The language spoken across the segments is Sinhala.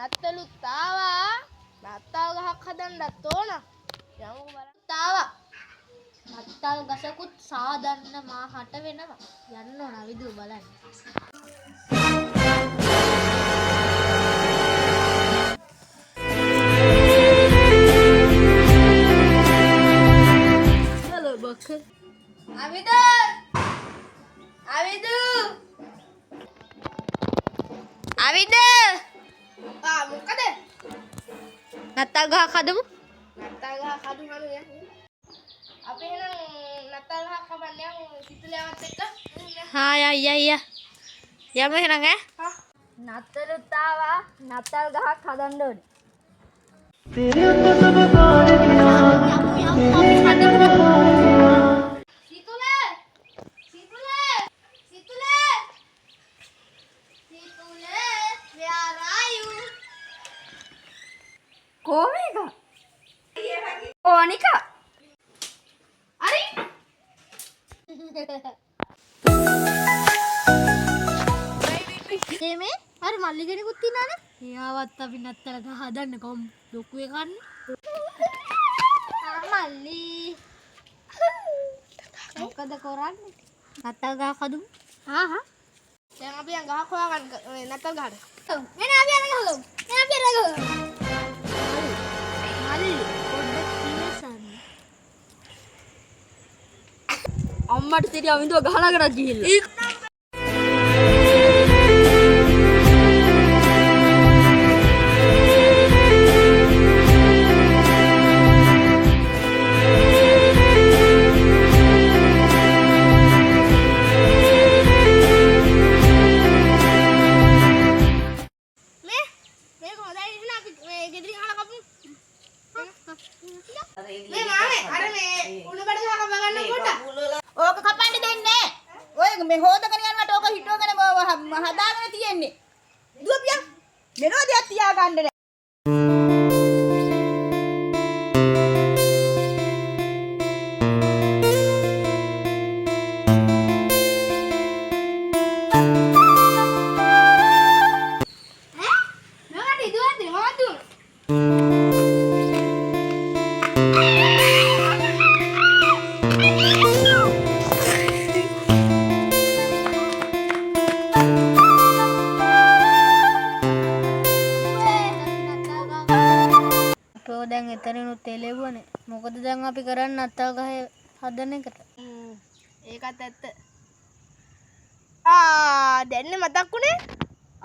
නත්තලුත් ආවා. නත්තල් ගහක් හදන්නත් ඕන. යමු බලන්න. ආවා. නත්තල් ගසකුත් සාදන්න මා හට වෙනවා. යන්න ඕන විදුව බලන්න. හලෝ බක. අවිද! අවිදු! අවිද! මොකද? නත්තල් ගහක් හදමු. නත්තල් ගහක් හදමු යන්න. අපි එහෙනම් නත්තල් ගහක් කපන්න යමු සිතුලෑවත් එක්ක. හා යම් එහෙනම් ඈ. හා. නත්තලුත් ආවා. නත්තල් ගහක් හදන්න ඕනේ. Komika? Konika? Ari? මේ අර මල්ලි කෙනෙකුත් ඉන්නවනේ. එයාවත් අපි නත්තල ගහ හදන්න කොම් ලොකු එකන්නේ. මල්ලි. මොකද කරන්නේ? නත්තල් ගහ හදමු. හා. දැන් අපි යන් ගහක් හොයාගන්න නත්තල් ගහට. මෙන්න අපි යන ගහලු. මෙන්න අපි යන ගහලු. අම්මට තිරිය අවින්දුව ගහලාගෙන ගිහිල්ලා. මේ හොඳයි ඉන්න අපි මේ ගෙදරින් අහලා කපමු. මේ මාමේ අර මේ උණුබඩ ගහ කප ගන්න පොඩ්ඩක්. ඕක කපන්න දෙන්නේ. ඔය මේ හොදගෙන යනවට ඕක හිටවගෙන හදාගෙන තියෙන්නේ. දුවපියා. මෙලෝදියක් තියා ගන්න නෑ. නෝකට ඉදුවන්ද හොදුන. දැන් එතනිනුත් එළෙව්වනේ. මොකද දැන් අපි කරන්නේ නත්තල් ගහේ හදන එකට. ඒකත් ඇත්ත. දැන් මතක් වුණේ.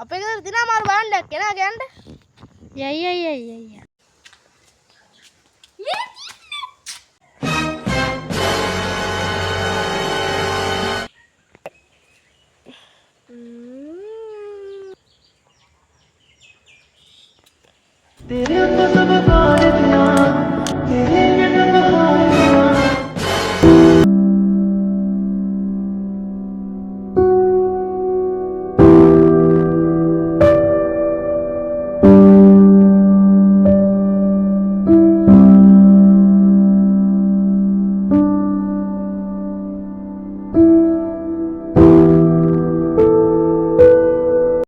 අපේ ගෙදර දිනා මාරු බලන්න කෙනා ගෑන්න. යයි. तेरे